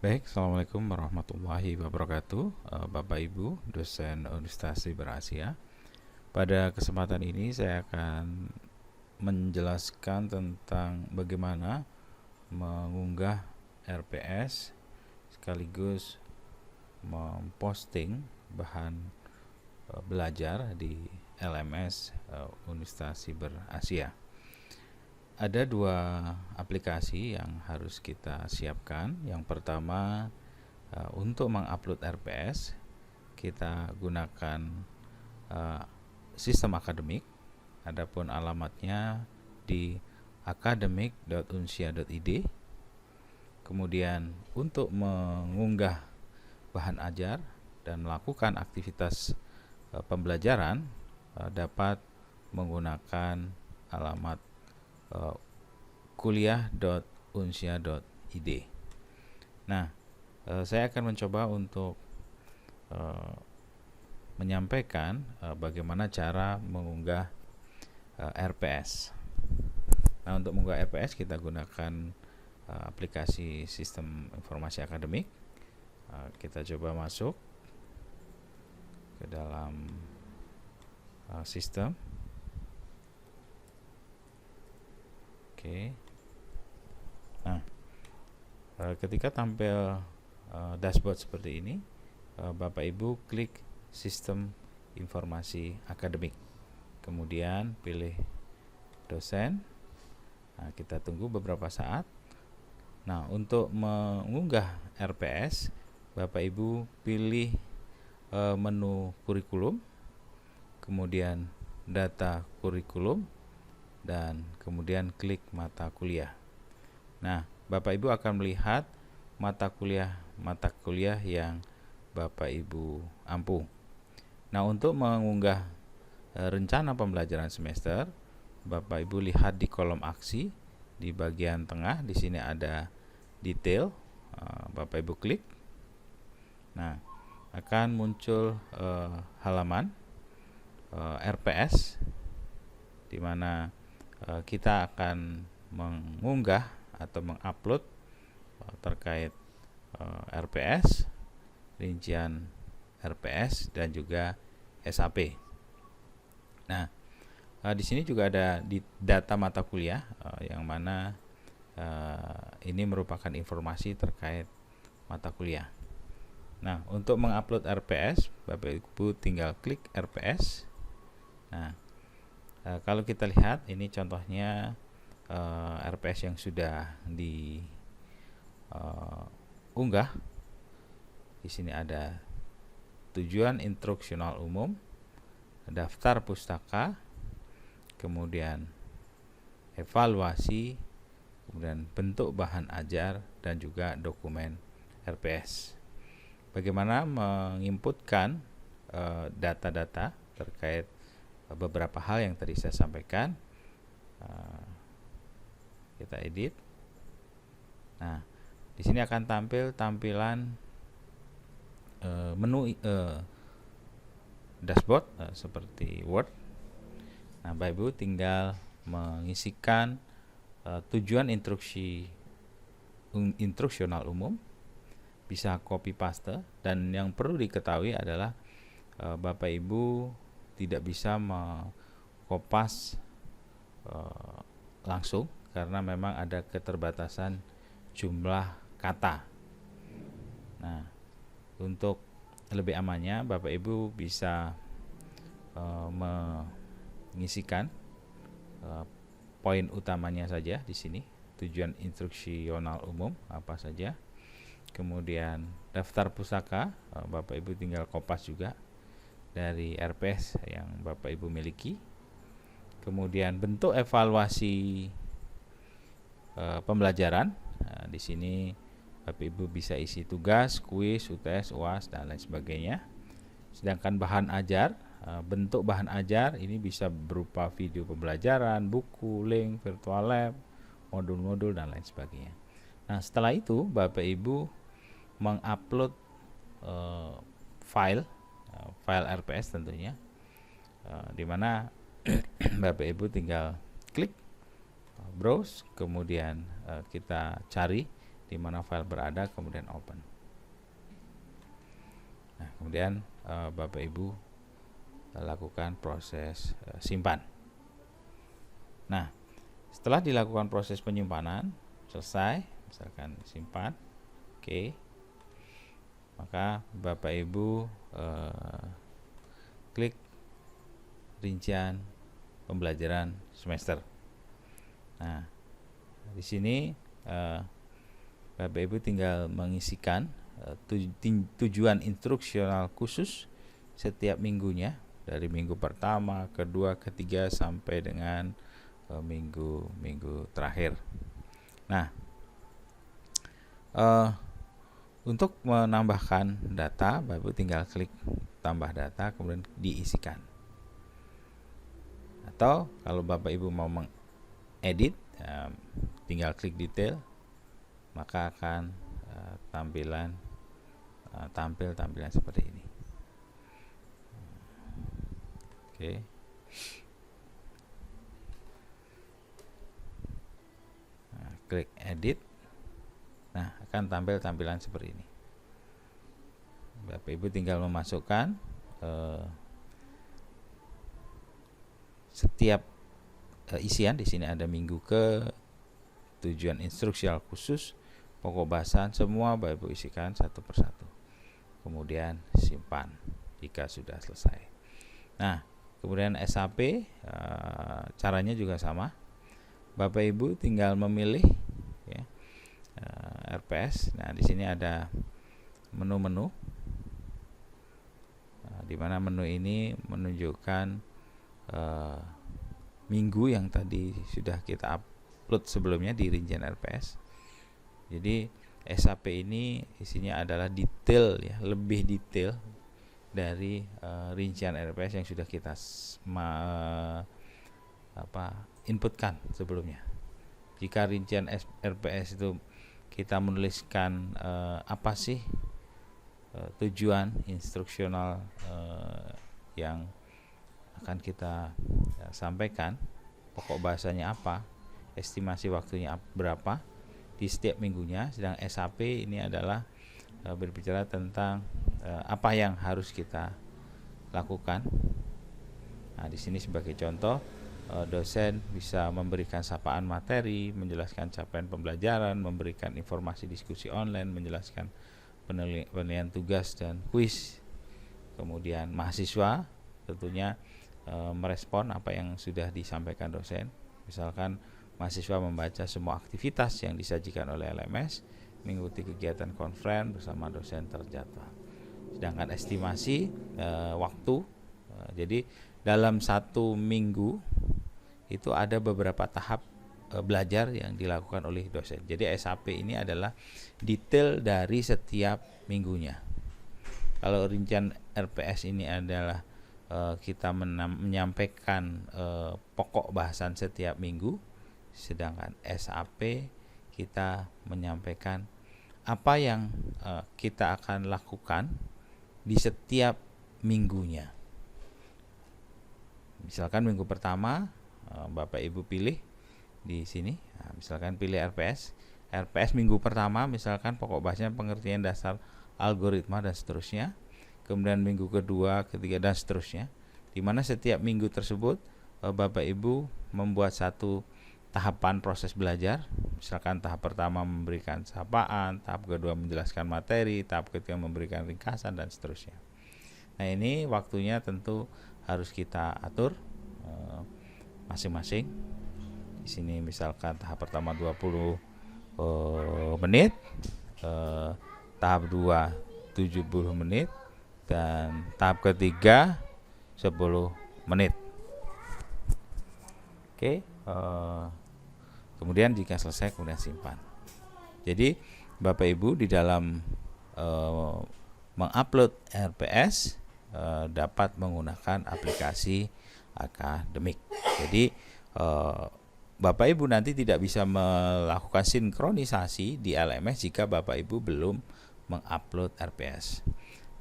Baik, Assalamualaikum warahmatullahi wabarakatuh. Bapak Ibu, dosen Universitas Siber Asia. Pada kesempatan ini saya akan menjelaskan tentang bagaimana mengunggah RPS sekaligus memposting bahan belajar di LMS Universitas Siber Asia. Ada dua aplikasi yang harus kita siapkan. Yang pertama, untuk mengupload RPS kita gunakan sistem akademik. Adapun alamatnya di academic.unsia.id. Kemudian untuk mengunggah bahan ajar dan melakukan aktivitas pembelajaran dapat menggunakan alamat kuliah.unsia.id. Nah, saya akan mencoba untuk menyampaikan bagaimana cara mengunggah RPS. Nah, untuk mengunggah RPS kita gunakan aplikasi sistem informasi akademik. Kita coba masuk ke dalam sistem. Nah, ketika tampil dashboard seperti ini, Bapak Ibu klik sistem informasi akademik, kemudian pilih dosen. Nah, kita tunggu beberapa saat. Nah, untuk mengunggah RPS, Bapak Ibu pilih menu kurikulum, kemudian data kurikulum, dan kemudian klik mata kuliah. Nah, Bapak Ibu akan melihat mata kuliah yang Bapak Ibu ampu. Nah, untuk mengunggah rencana pembelajaran semester, Bapak Ibu lihat di kolom aksi di bagian tengah. Di sini ada detail. Bapak Ibu klik. Nah, akan muncul halaman RPS di mana kita akan mengunggah atau mengupload terkait RPS, rincian RPS dan juga SAP. Nah, di sini juga ada di data mata kuliah yang mana ini merupakan informasi terkait mata kuliah. Nah, untuk mengupload RPS, Bapak Ibu tinggal klik RPS. Nah, kalau kita lihat ini contohnya RPS yang sudah diunggah. Di sini ada tujuan instruksional umum, daftar pustaka, kemudian evaluasi, kemudian bentuk bahan ajar dan juga dokumen RPS. Bagaimana menginputkan data-data terkait beberapa hal yang tadi saya sampaikan. Kita edit. Nah, di sini akan tampil tampilan menu dashboard seperti Word. Nah, Bapak Ibu tinggal mengisikan tujuan instruksional umum, bisa copy paste, dan yang perlu diketahui adalah Bapak Ibu tidak bisa mengkopas langsung karena memang ada keterbatasan jumlah kata. Nah, untuk lebih amannya Bapak Ibu bisa mengisikan poin utamanya saja di sini, tujuan instruksional umum apa saja. Kemudian daftar pustaka, Bapak Ibu tinggal kopas juga dari RPS yang Bapak Ibu miliki. Kemudian bentuk evaluasi pembelajaran. Nah, di sini Bapak Ibu bisa isi tugas, kuis, UTS, UAS dan lain sebagainya. Sedangkan bahan ajar, bentuk bahan ajar ini bisa berupa video pembelajaran, buku, link, virtual lab, modul-modul dan lain sebagainya. Nah, setelah itu Bapak Ibu mengupload file RPS tentunya, di mana Bapak Ibu tinggal klik browse, kemudian kita cari di mana file berada, kemudian open. Nah, kemudian Bapak Ibu lakukan proses simpan. Nah, setelah dilakukan proses penyimpanan selesai, misalkan simpan, oke, maka Bapak Ibu klik rincian pembelajaran semester. Nah, di sini Bapak Ibu tinggal mengisikan tujuan instruksional khusus setiap minggunya, dari minggu pertama, kedua, ketiga sampai dengan minggu terakhir. Nah, untuk menambahkan data, Bapak Ibu tinggal klik tambah data, kemudian diisikan. Atau kalau Bapak Ibu mau mengedit, tinggal klik detail, maka akan tampil tampilan seperti ini. Oke. Nah, klik edit. Nah, akan tampil tampilan seperti ini. Bapak Ibu tinggal memasukkan setiap isian. Di sini ada minggu ke, tujuan instruksional khusus, pokok bahasan, semua Bapak Ibu isikan satu persatu. Kemudian simpan jika sudah selesai. Nah, kemudian SAP caranya juga sama. Bapak Ibu tinggal memilih ya, RPS. Nah, di sini ada menu-menu, di mana menu ini menunjukkan minggu yang tadi sudah kita upload sebelumnya di rincian RPS. Jadi SAP ini isinya adalah detail ya, lebih detail dari rincian RPS yang sudah kita inputkan sebelumnya. Jika rincian RPS itu kita menuliskan apa sih tujuan instruksional yang akan kita sampaikan, pokok bahasanya apa, estimasi waktunya berapa di setiap minggunya, sedang SAP ini adalah berbicara tentang apa yang harus kita lakukan. Nah, di sini sebagai contoh, dosen bisa memberikan sapaan materi, menjelaskan capaian pembelajaran, memberikan informasi diskusi online, menjelaskan penilaian tugas dan kuis. Kemudian mahasiswa tentunya merespon apa yang sudah disampaikan dosen. Misalkan mahasiswa membaca semua aktivitas yang disajikan oleh LMS, mengikuti kegiatan konferen bersama dosen terjadwal. Sedangkan estimasi waktu, jadi dalam satu minggu itu ada beberapa tahap belajar yang dilakukan oleh dosen. Jadi SAP ini adalah detail dari setiap minggunya. Kalau rincian RPS ini adalah kita menyampaikan pokok bahasan setiap minggu, sedangkan SAP kita menyampaikan apa yang kita akan lakukan di setiap minggunya. Misalkan minggu pertama Bapak Ibu pilih di sini, nah, misalkan pilih RPS minggu pertama, misalkan pokok bahasanya pengertian dasar algoritma dan seterusnya. Kemudian minggu kedua, ketiga dan seterusnya. Di mana setiap minggu tersebut Bapak Ibu membuat satu tahapan proses belajar. Misalkan tahap pertama memberikan sapaan, tahap kedua menjelaskan materi, tahap ketiga memberikan ringkasan dan seterusnya. Nah, ini waktunya tentu harus kita atur masing-masing. Di sini misalkan tahap pertama 20 menit, tahap 2 70 menit, dan tahap ketiga 10 menit. Oke, kemudian jika selesai kemudian simpan. Jadi Bapak Ibu di dalam mengupload RPS dapat menggunakan aplikasi akademik. Jadi Bapak Ibu nanti tidak bisa melakukan sinkronisasi di LMS jika Bapak Ibu belum mengupload RPS.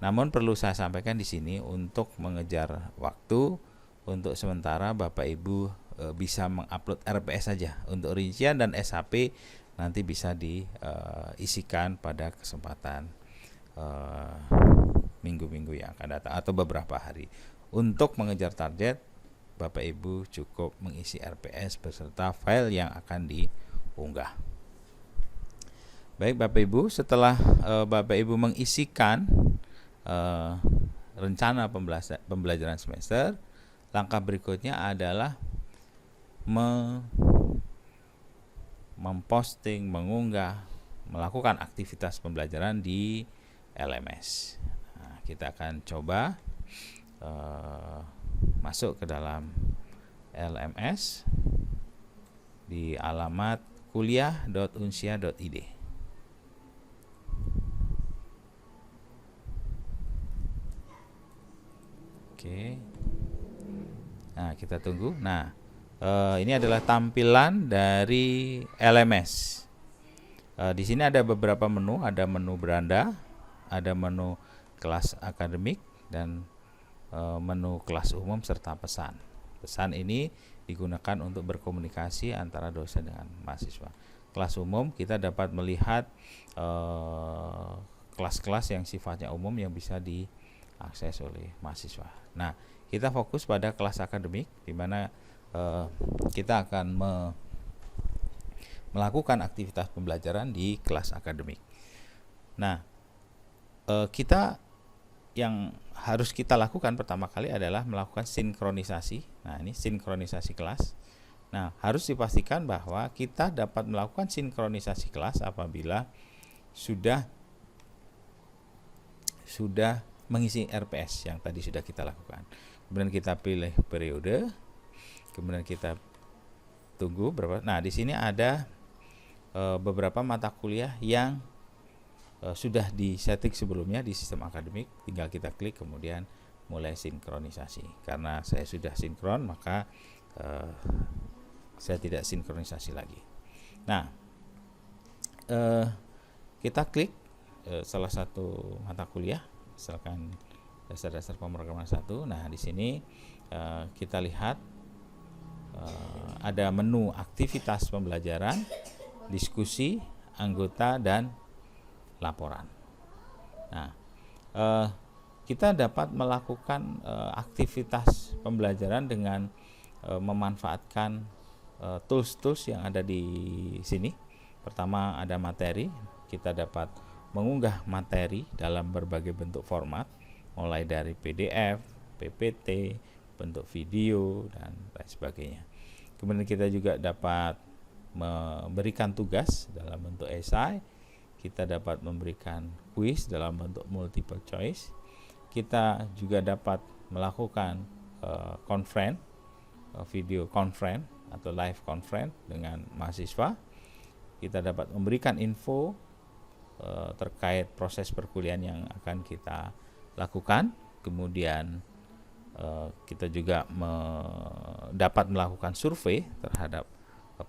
Namun perlu saya sampaikan di sini untuk mengejar waktu, untuk sementara Bapak Ibu bisa mengupload RPS saja. Untuk rincian dan SAP nanti bisa diisikan pada kesempatan minggu-minggu yang akan datang atau beberapa hari. Untuk mengejar target, Bapak Ibu cukup mengisi RPS beserta file yang akan diunggah. Baik Bapak Ibu, setelah Bapak Ibu mengisikan rencana pembelajaran semester, langkah berikutnya adalah memposting, mengunggah, melakukan aktivitas pembelajaran di LMS. Nah, kita akan coba masuk ke dalam LMS di alamat kuliah.unsia.id. Oke. Nah, kita tunggu. Nah, ini adalah tampilan dari LMS. Di sini ada beberapa menu, ada menu beranda, ada menu kelas akademik, dan menu kelas umum serta pesan. Pesan ini digunakan untuk berkomunikasi antara dosen dengan mahasiswa. Kelas umum kita dapat melihat kelas-kelas yang sifatnya umum yang bisa diakses oleh mahasiswa. Nah, kita fokus pada kelas akademik, di mana kita akan melakukan aktivitas pembelajaran di kelas akademik. Nah, kita yang harus kita lakukan pertama kali adalah melakukan sinkronisasi. Nah, ini sinkronisasi kelas. Nah, harus dipastikan bahwa kita dapat melakukan sinkronisasi kelas apabila sudah mengisi RPS yang tadi sudah kita lakukan. Kemudian kita pilih periode, kemudian kita tunggu berapa. Nah, di sini ada beberapa mata kuliah yang sudah disetting sebelumnya di sistem akademik, tinggal kita klik kemudian mulai sinkronisasi. Karena saya sudah sinkron, maka saya tidak sinkronisasi lagi. Nah, kita klik salah satu mata kuliah, misalkan dasar-dasar pemrograman 1. Nah, di sini kita lihat ada menu aktivitas pembelajaran, diskusi, anggota, dan laporan. Nah, kita dapat melakukan aktivitas pembelajaran dengan memanfaatkan tools-tools yang ada di sini. Pertama ada materi, kita dapat mengunggah materi dalam berbagai bentuk format, mulai dari PDF, PPT, bentuk video, dan lain sebagainya. Kemudian kita juga dapat memberikan tugas dalam bentuk esai, kita dapat memberikan kuis dalam bentuk multiple choice, kita juga dapat melakukan video conference atau live conference dengan mahasiswa, kita dapat memberikan info terkait proses perkuliahan yang akan kita lakukan, kemudian kita juga dapat melakukan survei terhadap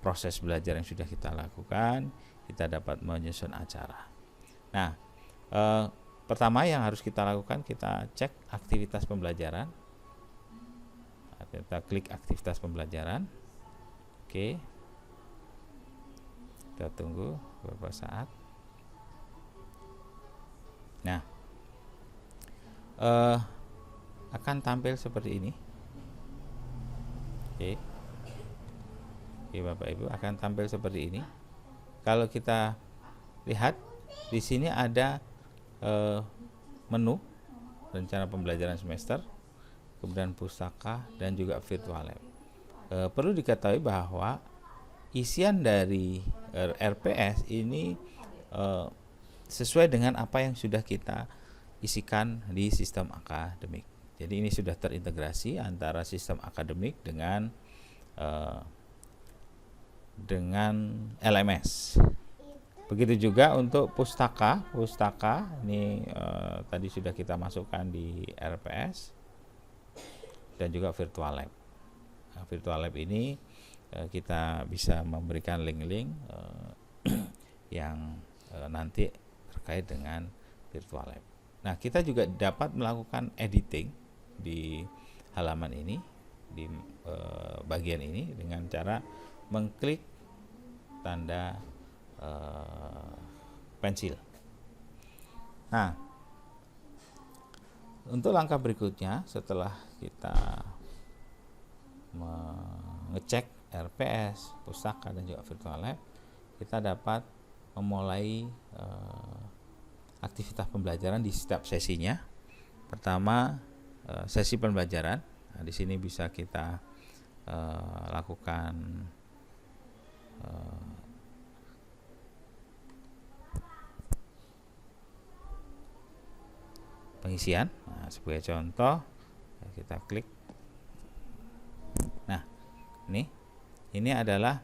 proses belajar yang sudah kita lakukan, kita dapat menyusun acara. Nah, pertama yang harus kita lakukan, kita cek aktivitas pembelajaran. Kita klik aktivitas pembelajaran. Oke. Kita tunggu beberapa saat. Nah, akan tampil seperti ini. Oke, Bapak Ibu, akan tampil seperti ini. Kalau kita lihat di sini ada menu rencana pembelajaran semester, kemudian pustaka, dan juga virtual lab. Perlu diketahui bahwa isian dari RPS ini sesuai dengan apa yang sudah kita isikan di sistem akademik. Jadi ini sudah terintegrasi antara sistem akademik dengan LMS. Begitu juga untuk pustaka ini tadi sudah kita masukkan di RPS, dan juga virtual lab. Nah, virtual lab ini kita bisa memberikan link-link yang nanti terkait dengan virtual lab. Nah, kita juga dapat melakukan editing di halaman ini, di bagian ini, dengan cara mengklik tanda pensil. Nah, untuk langkah berikutnya setelah kita mengecek RPS, pustaka dan juga virtual lab, kita dapat memulai aktivitas pembelajaran di setiap sesinya. Pertama, sesi pembelajaran. Nah, di sini bisa kita lakukan pengisian. Nah, sebagai contoh, kita klik. Nah, ini adalah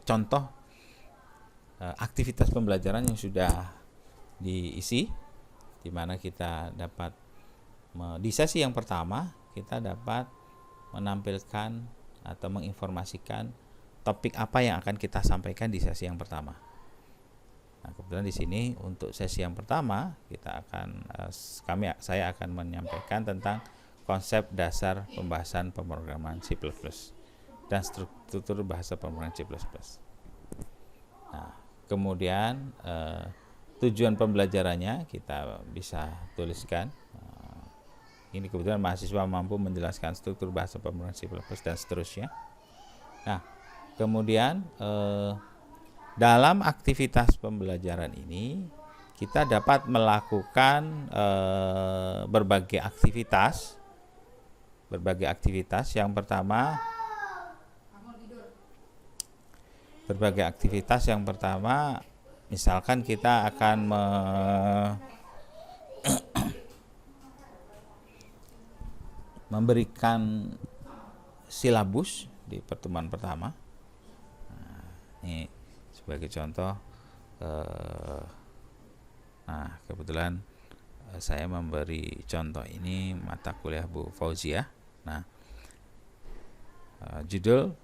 contoh aktivitas pembelajaran yang sudah diisi, di mana kita dapat di sesi yang pertama kita dapat menampilkan atau menginformasikan topik apa yang akan kita sampaikan di sesi yang pertama. Nah, kebetulan di sini untuk sesi yang pertama saya akan menyampaikan tentang konsep dasar pembahasan pemrograman C++ dan struktur bahasa pemrograman C++. Nah, kemudian tujuan pembelajarannya kita bisa tuliskan. Ini kebetulan mahasiswa mampu menjelaskan struktur bahasa pemrograman C++ dan seterusnya. Nah, kemudian dalam aktivitas pembelajaran ini kita dapat melakukan berbagai aktivitas. Yang pertama, misalkan kita akan memberikan silabus di pertemuan pertama. Nah, ini sebagai contoh, nah kebetulan saya memberi contoh ini mata kuliah Bu Fauzia. Nah, judul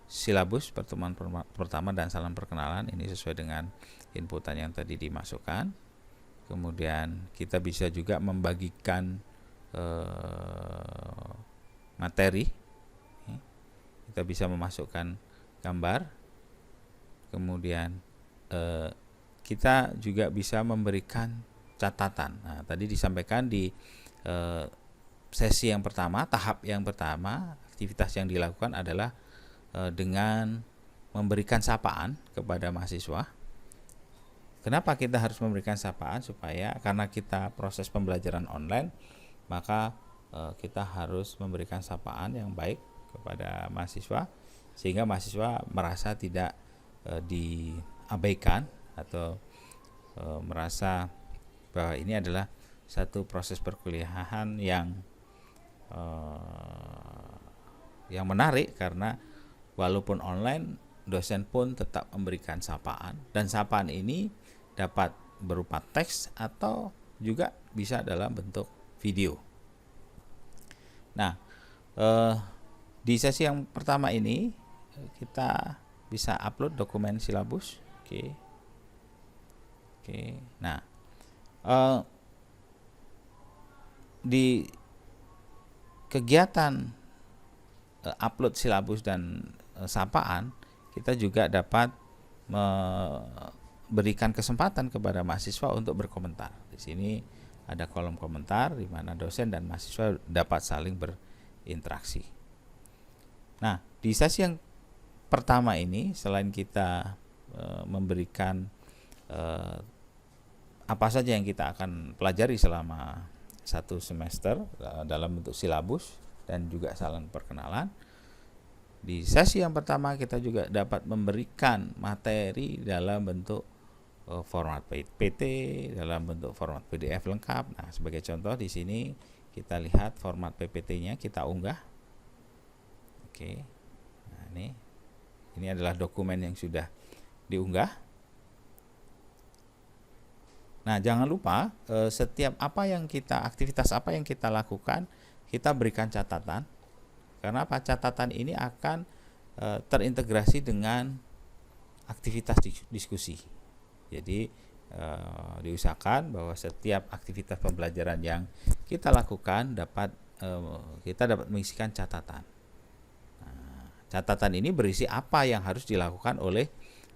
silabus pertemuan pertama dan salam perkenalan ini sesuai dengan inputan yang tadi dimasukkan. Kemudian kita bisa juga membagikan materi. Kita bisa memasukkan gambar. Kemudian kita juga bisa memberikan catatan. Nah, tadi disampaikan di sesi yang pertama, tahap yang pertama, aktivitas yang dilakukan adalah dengan memberikan sapaan kepada mahasiswa. Kenapa kita harus memberikan sapaan? Karena kita proses pembelajaran online, maka kita harus memberikan sapaan yang baik kepada mahasiswa sehingga mahasiswa merasa tidak diabaikan atau merasa bahwa ini adalah satu proses perkuliahan yang menarik, karena walaupun online dosen pun tetap memberikan sapaan, dan sapaan ini dapat berupa teks atau juga bisa dalam bentuk video. Nah, di sesi yang pertama ini kita bisa upload dokumen silabus. Oke. Nah, di kegiatan upload silabus dan sapaan, kita juga dapat memberikan kesempatan kepada mahasiswa untuk berkomentar. Di sini ada kolom komentar di mana dosen dan mahasiswa dapat saling berinteraksi. Nah, di sesi yang pertama ini selain kita memberikan apa saja yang kita akan pelajari selama satu semester dalam bentuk silabus dan juga salam perkenalan, di sesi yang pertama kita juga dapat memberikan materi dalam bentuk format PT, dalam bentuk format PDF lengkap. Nah, sebagai contoh di sini kita lihat format PPT-nya kita unggah. Oke. Nah, ini adalah dokumen yang sudah diunggah. Nah, jangan lupa setiap aktivitas apa yang kita lakukan, kita berikan catatan. Karena apa? Catatan ini akan terintegrasi dengan aktivitas diskusi. Jadi diusahakan bahwa setiap aktivitas pembelajaran yang kita lakukan kita dapat mengisikan catatan. Nah, catatan ini berisi apa yang harus dilakukan oleh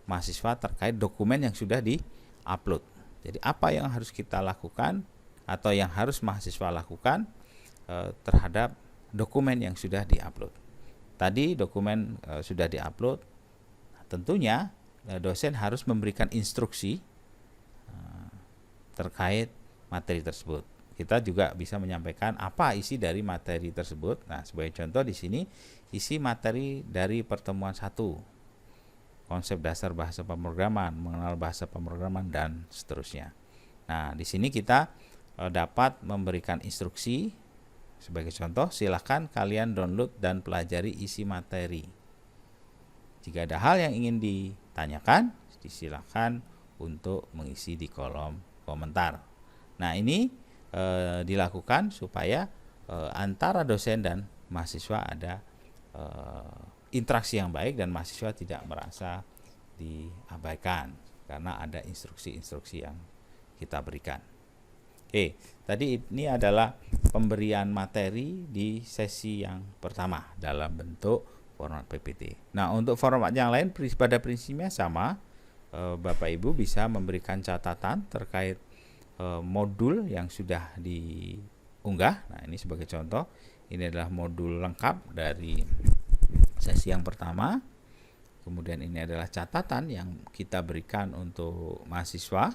mahasiswa terkait dokumen yang sudah di-upload. Jadi apa yang harus kita lakukan atau yang harus mahasiswa lakukan terhadap dokumen yang sudah di-upload. Tadi dokumen sudah di-upload, tentunya dosen harus memberikan instruksi terkait materi tersebut. Kita juga bisa menyampaikan apa isi dari materi tersebut. Nah, sebagai contoh di sini isi materi dari pertemuan 1, konsep dasar bahasa pemrograman, mengenal bahasa pemrograman, dan seterusnya. Nah, di sini kita dapat memberikan instruksi. Sebagai contoh, silakan kalian download dan pelajari isi materi. Jika ada hal yang ingin ditanyakan, disilakan untuk mengisi di kolom komentar. Nah, ini dilakukan supaya antara dosen dan mahasiswa ada interaksi yang baik dan mahasiswa tidak merasa diabaikan karena ada instruksi-instruksi yang kita berikan. Oke, tadi ini adalah pemberian materi di sesi yang pertama dalam bentuk format PPT. Nah, untuk format yang lain pada prinsipnya sama. Bapak Ibu bisa memberikan catatan terkait modul yang sudah diunggah. Nah, ini sebagai contoh, ini adalah modul lengkap dari sesi yang pertama. Kemudian ini adalah catatan yang kita berikan untuk mahasiswa.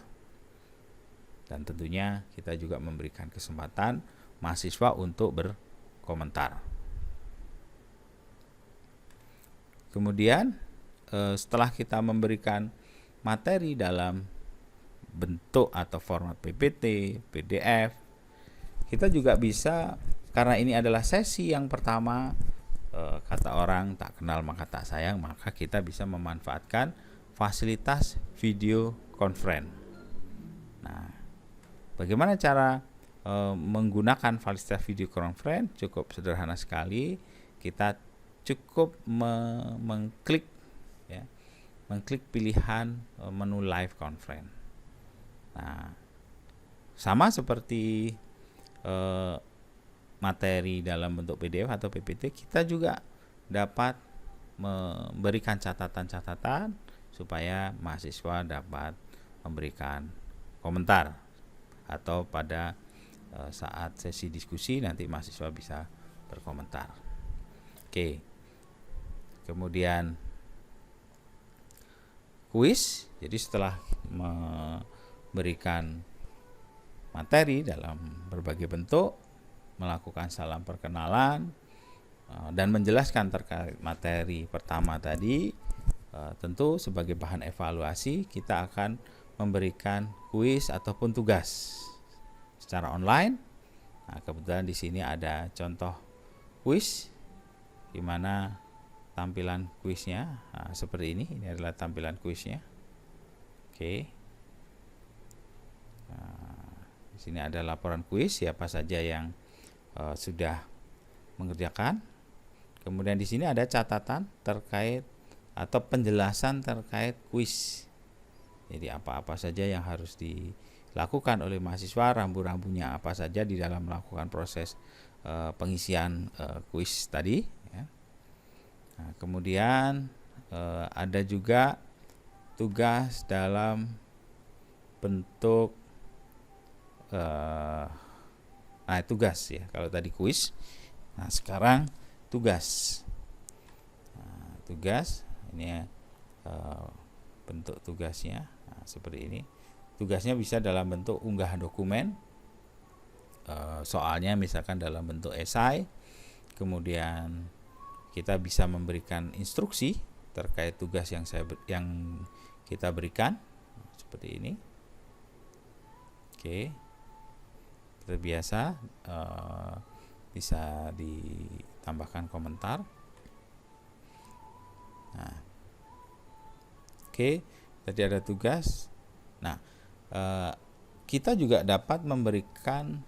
Dan tentunya kita juga memberikan kesempatan mahasiswa untuk berkomentar. Kemudian setelah kita memberikan materi dalam bentuk atau format PPT, PDF, kita juga bisa, karena ini adalah sesi yang pertama, kata orang tak kenal maka tak sayang, maka kita bisa memanfaatkan fasilitas video conference. Nah, bagaimana cara menggunakan fasilitas video conference? Cukup sederhana sekali. Kita cukup mengklik pilihan menu live conference. Nah, sama seperti materi dalam bentuk PDF atau PPT, kita juga dapat memberikan catatan-catatan supaya mahasiswa dapat memberikan komentar, atau pada saat sesi diskusi nanti mahasiswa bisa berkomentar. Oke. Kemudian kuis. Jadi setelah memberikan materi dalam berbagai bentuk, melakukan salam perkenalan, dan menjelaskan terkait materi pertama tadi, tentu sebagai bahan evaluasi kita akan memberikan kuis ataupun tugas secara online. Nah, kebetulan di sini ada contoh kuis di mana tampilan kuisnya seperti ini. Ini adalah tampilan kuisnya. Oke. Nah, di sini ada laporan kuis siapa saja yang sudah mengerjakan. Kemudian di sini ada catatan terkait atau penjelasan terkait kuis. Jadi apa-apa saja yang harus dilakukan oleh mahasiswa, rambu-rambunya apa saja di dalam melakukan proses pengisian kuis tadi. Ya. Nah, kemudian ada juga tugas dalam bentuk tugas ya. Kalau tadi kuis, nah sekarang tugas. Nah, tugas ini bentuk tugasnya seperti ini. Tugasnya bisa dalam bentuk unggah dokumen, soalnya misalkan dalam bentuk esai. Kemudian kita bisa memberikan instruksi terkait tugas yang kita berikan, seperti ini. Oke. Seperti biasa, bisa ditambahkan komentar. Nah, oke, tadi ada tugas. Nah, kita juga dapat memberikan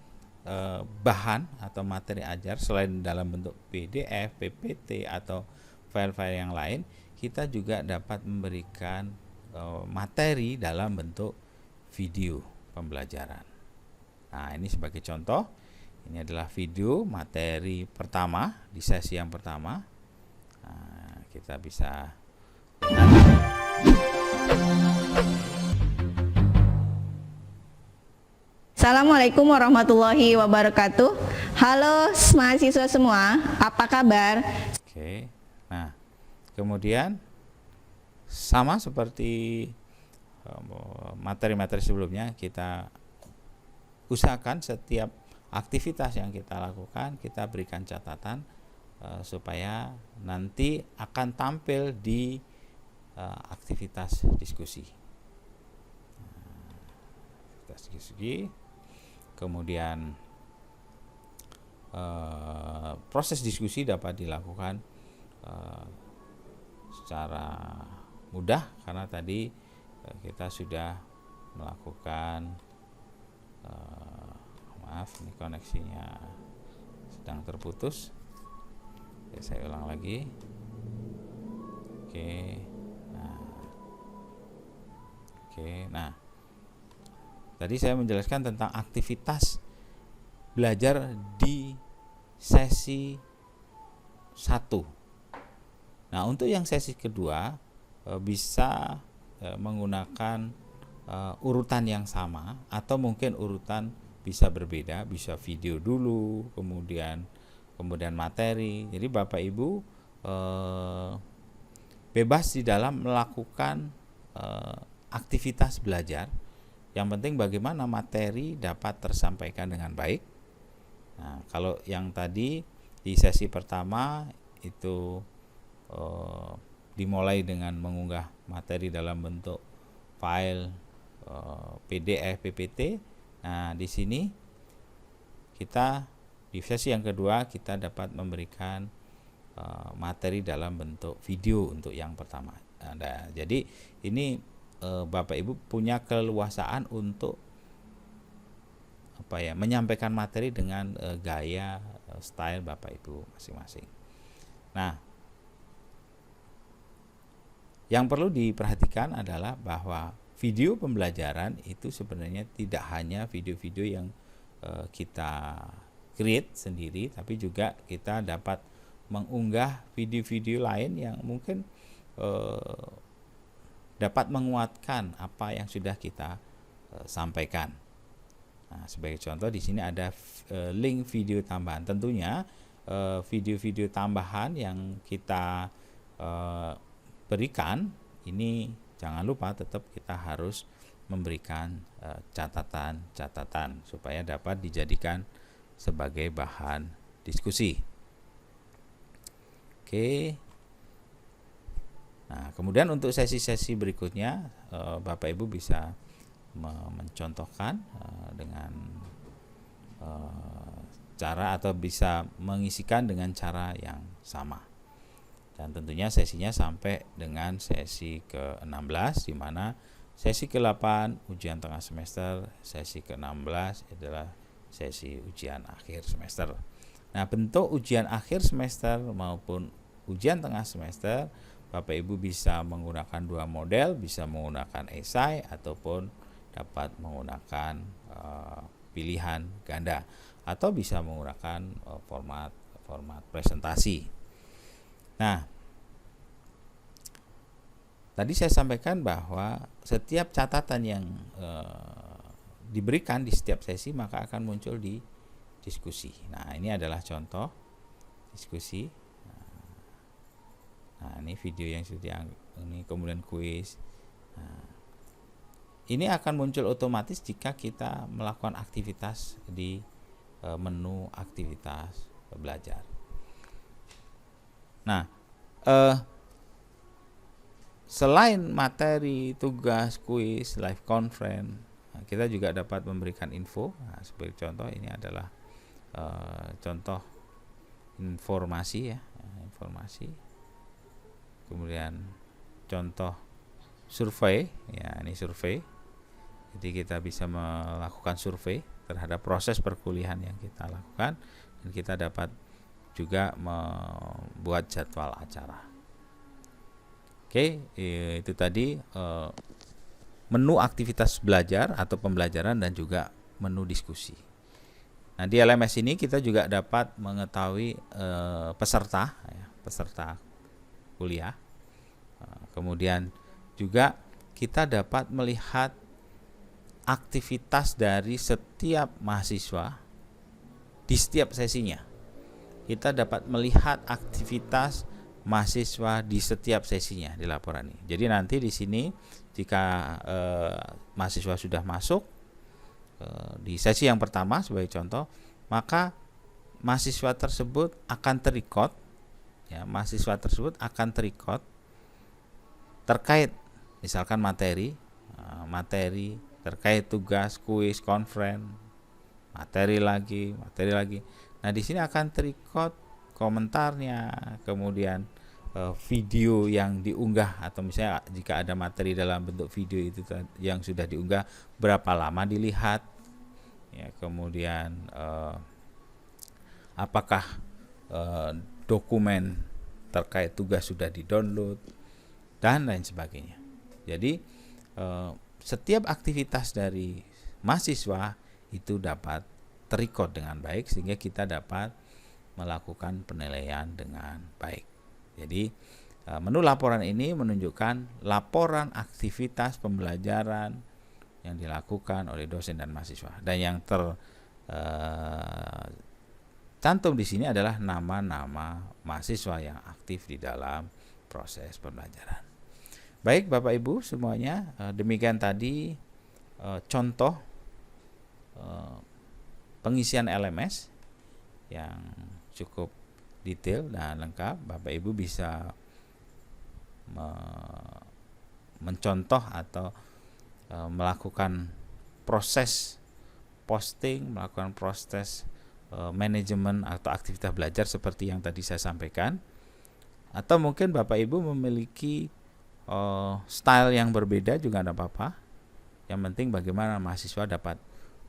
bahan atau materi ajar selain dalam bentuk PDF, PPT atau file-file yang lain. Kita juga dapat memberikan materi dalam bentuk video pembelajaran. Nah, ini sebagai contoh, ini adalah video materi pertama di sesi yang pertama. Nah, kita bisa lihat. Assalamualaikum warahmatullahi wabarakatuh. Halo mahasiswa semua, apa kabar? Oke. Nah, kemudian sama seperti materi-materi sebelumnya, kita usahakan setiap aktivitas yang kita lakukan kita berikan catatan supaya nanti akan tampil di aktivitas diskusi. Kemudian proses diskusi dapat dilakukan secara mudah karena tadi kita sudah melakukan maaf, ini koneksinya sedang terputus. Ya, saya ulang lagi. Nah, tadi saya menjelaskan tentang aktivitas belajar di sesi 1. Nah, untuk yang sesi kedua bisa menggunakan urutan yang sama atau mungkin urutan bisa berbeda, bisa video dulu, kemudian materi. Jadi Bapak Ibu bebas di dalam melakukan aktivitas belajar. Yang penting bagaimana materi dapat tersampaikan dengan baik. Nah, kalau yang tadi di sesi pertama itu dimulai dengan mengunggah materi dalam bentuk file PDF, PPT. Nah, di sini kita di sesi yang kedua kita dapat memberikan materi dalam bentuk video untuk yang pertama. Nah, jadi ini Bapak Ibu punya keleluasaan untuk menyampaikan materi dengan gaya style Bapak Ibu masing-masing. Nah, yang perlu diperhatikan adalah bahwa video pembelajaran itu sebenarnya tidak hanya video-video yang kita create sendiri, tapi juga kita dapat mengunggah video-video lain yang mungkin dapat menguatkan apa yang sudah kita sampaikan. Nah, sebagai contoh di sini ada link video tambahan. Tentunya video-video tambahan yang kita berikan ini jangan lupa tetap kita harus memberikan catatan-catatan supaya dapat dijadikan sebagai bahan diskusi. Oke. Nah, kemudian untuk sesi-sesi berikutnya Bapak Ibu bisa mencontohkan dengan cara atau bisa mengisikan dengan cara yang sama. Dan tentunya sesinya sampai dengan sesi ke-16 di mana sesi ke-8 ujian tengah semester, sesi ke-16 adalah sesi ujian akhir semester. Nah, bentuk ujian akhir semester maupun ujian tengah semester Bapak Ibu bisa menggunakan dua model, bisa menggunakan esai ataupun dapat menggunakan pilihan ganda atau bisa menggunakan format presentasi. Nah, tadi saya sampaikan bahwa setiap catatan yang diberikan di setiap sesi maka akan muncul di diskusi. Nah, ini adalah contoh diskusi. Nah, ini video yang sudah ini kemudian kuis. Nah, ini akan muncul otomatis jika kita melakukan aktivitas di menu aktivitas belajar. Nah, selain materi, tugas, kuis, live conference, kita juga dapat memberikan info. Nah, sebagai contoh ini adalah contoh informasi ya, informasi. Kemudian contoh survei, ya ini survei. Jadi kita bisa melakukan survei terhadap proses perkuliahan yang kita lakukan dan kita dapat juga membuat jadwal acara. Oke, itu tadi menu aktivitas belajar atau pembelajaran dan juga menu diskusi. Nah, di LMS ini kita juga dapat mengetahui peserta kuliah. Kemudian juga kita dapat melihat aktivitas dari setiap mahasiswa di setiap sesinya. Kita dapat melihat aktivitas mahasiswa di setiap sesinya di laporan ini. Jadi nanti di sini jika mahasiswa sudah masuk di sesi yang pertama sebagai contoh, maka mahasiswa tersebut akan terrecord, ya, mahasiswa tersebut akan terrecord terkait misalkan materi terkait tugas, kuis, conference, materi lagi. Nah, di sini akan terrecord komentarnya, kemudian video yang diunggah, atau misalnya jika ada materi dalam bentuk video itu yang sudah diunggah berapa lama dilihat, ya, kemudian apakah dokumen terkait tugas sudah di-download dan lain sebagainya. Jadi setiap aktivitas dari mahasiswa itu dapat terrecord dengan baik sehingga kita dapat melakukan penilaian dengan baik. Jadi menu laporan ini menunjukkan laporan aktivitas pembelajaran yang dilakukan oleh dosen dan mahasiswa. Dan yang tercantum di sini adalah nama-nama mahasiswa yang aktif di dalam proses pembelajaran. Baik Bapak Ibu semuanya, demikian tadi contoh pengisian LMS yang cukup detail dan lengkap. Bapak Ibu bisa mencontoh atau melakukan proses posting, melakukan proses manajemen atau aktivitas belajar seperti yang tadi saya sampaikan. Atau mungkin Bapak Ibu memiliki style yang berbeda juga tidak apa-apa. Yang penting bagaimana mahasiswa dapat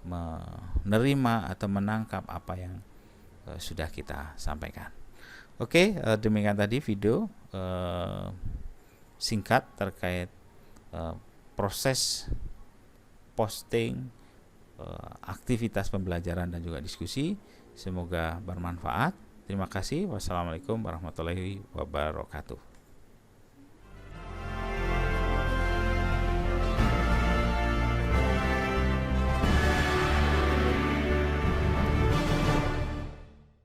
menerima atau menangkap apa yang sudah kita sampaikan. Oke, demikian tadi video singkat terkait proses posting, aktivitas pembelajaran dan juga diskusi. Semoga bermanfaat. Terima kasih. Wassalamualaikum warahmatullahi wabarakatuh.